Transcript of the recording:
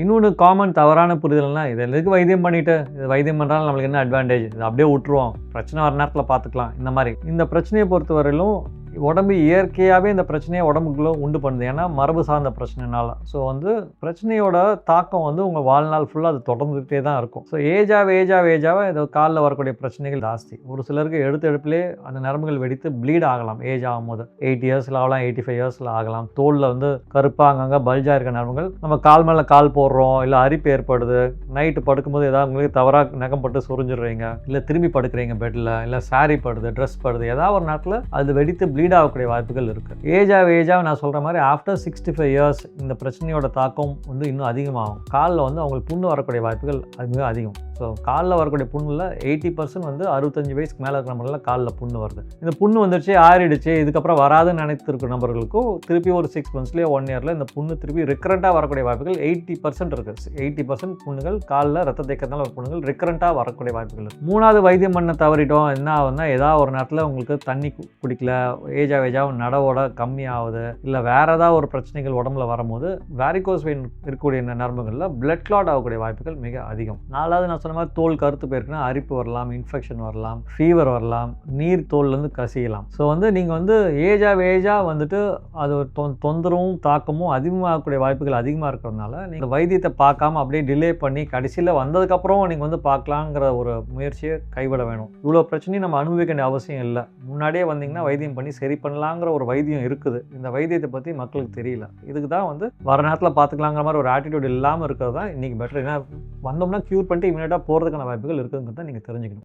இன்னொன்று காமன் தவறான புரிதல்னா, இது எதுக்கு வைத்தியம் பண்ணிவிட்டு இது வைத்தியம் பண்ணுறாலும் நம்மளுக்கு என்ன அட்வான்டேஜ், இது அப்படியே விட்டுருவோம், பிரச்சனை வர நேரத்தில் பார்த்துக்கலாம். இந்த மாதிரி இந்த பிரச்சனையை பொறுத்தவரையிலும் உடம்பு இயற்கையாகவே இந்த பிரச்சனையை உடம்புக்குள்ளே உண்டு பண்ணுது. ஏன்னா மரபு சார்ந்த பிரச்சனைனால. ஸோ பிரச்சனையோட தாக்கம் உங்கள் வாழ்நாள் ஃபுல்லாக அது தொடர்ந்துகிட்டே தான் இருக்கும். ஸோ ஏஜாக இது காலில் வரக்கூடிய பிரச்சனைகள் ஜாஸ்தி. ஒரு சிலருக்கு எடுப்பிலே அந்த நரம்புகள் வெடித்து ப்ளீட் ஆகலாம். ஏஜ் ஆகும்போது 8 இயர்ஸில் ஆகலாம், 85 இயர்ஸில் ஆகலாம். தோலில் கருப்பாக அங்கங்கே பல்ஜாக இருக்க நரம்புகள் நம்ம கால் மேலே கால் போடுறோம், இல்லை அரிப்பு ஏற்படுது, நைட்டு படுக்கும்போது ஏதாவது உங்களுக்கு தவறாக நகம் பட்டு சுரிஞ்சிடுறீங்க, இல்லை திரும்பி படுக்கிறீங்க பெட்டில், இல்லை சாரி படுது, ட்ரெஸ் படுது, ஏதாவது ஒரு நேரத்தில் அது வெடித்து ப்ளீட் ஆகக்கூடிய வாய்ப்புகள் இருக்குது. ஏஜாக நான் சொல்கிற மாதிரி ஆஃப்டர் 65 இயர்ஸ் இந்த பிரச்சனையோட தாக்கம் இன்னும் அதிகமாகும். காலில் அவங்களுக்கு புண்ணு வரக்கூடிய வாய்ப்புகள் மிக அதிகம். ஸோ காலில் வரக்கூடிய புண்ணில் 80% 65 வயசுக்கு மேலே இருக்கிற நம்பர்களில் காலில் புண்ணு வருது. இந்த புண்ணு வந்துடுச்சு, ஆறிடுச்சு, இதுக்கப்புறம் வராதுன்னு நினைத்திருக்கிற நபர்களுக்கும் திருப்பி ஒரு 6 monthsலேயே 1 yearல இந்த புண்ணு திருப்பி ரிக்கரண்ட்டாக வரக்கூடிய வாய்ப்புகள் 80% இருக்குது. 80% புண்ணுகள் காலில் ரத்த தேக்கத்தினால ஒரு புண்ணுகள் ரிக்கரண்ட்டாக வரக்கூடிய வாய்ப்புகள் இருக்குது. 3வது வைத்தியம் பண்ண தவறிட்டோம் என்ன ஆகுதுன்னா, ஏதாவது ஒரு நேரத்தில் உங்களுக்கு தண்ணி குடிக்கல, ஏஜாக நடவோட கம்மியாகுது, இல்லை வேறு ஏதாவது ஒரு பிரச்சனைகள் உடம்புல வரும்போது வேரிகோஸ் வெயின் இருக்கக்கூடிய நரம்புகளில் பிளட் கிளாட் ஆகக்கூடிய வாய்ப்புகள் மிக அதிகம். 4வது நான் சொன்ன மாதிரி தோல் கருத்து போயிருக்குன்னா அரிப்பு வரலாம், இன்ஃபெக்ஷன் வரலாம், ஃபீவர் வரலாம், நீர் தோல்லேருந்து கசியலாம். ஸோ நீங்கள் ஏஜாக அது தொந்தரவும் தாக்கமும் அதிகமாகக்கூடிய வாய்ப்புகள் அதிகமாக இருக்கிறதுனால நீங்கள் வைத்தியத்தை பார்க்காம அப்படியே டிலே பண்ணி கடைசியில் வந்ததுக்கப்புறம் நீங்கள் பார்க்கலாங்கிற ஒரு முயற்சியை கைவிட வேணும். இவ்வளோ பிரச்சனையும் நம்ம அனுபவிக்க வேண்டிய அவசியம் இல்லை. முன்னாடியே வந்தீங்கன்னா வைத்தியம் பண்ணி சரி பண்ணலாங்கிற ஒரு வைத்தியம் இருக்குது. இந்த வைத்தியத்தை பற்றி மக்களுக்கு தெரியல. இதுக்கு தான் வர நேரத்தில் பார்த்துக்கலாங்கிற மாதிரி ஒரு ஆட்டிடியூட் இல்லாமல் இருக்கிறது தான் இன்றைக்கி பெட்டர். ஏன்னா வந்தோம்னா க்யூர் பண்ணிட்டு இமீடியட்டாக போகிறதுக்கான வாய்ப்புகள் இருக்குதுங்கிறத நீங்கள் தெரிஞ்சுக்கணும்.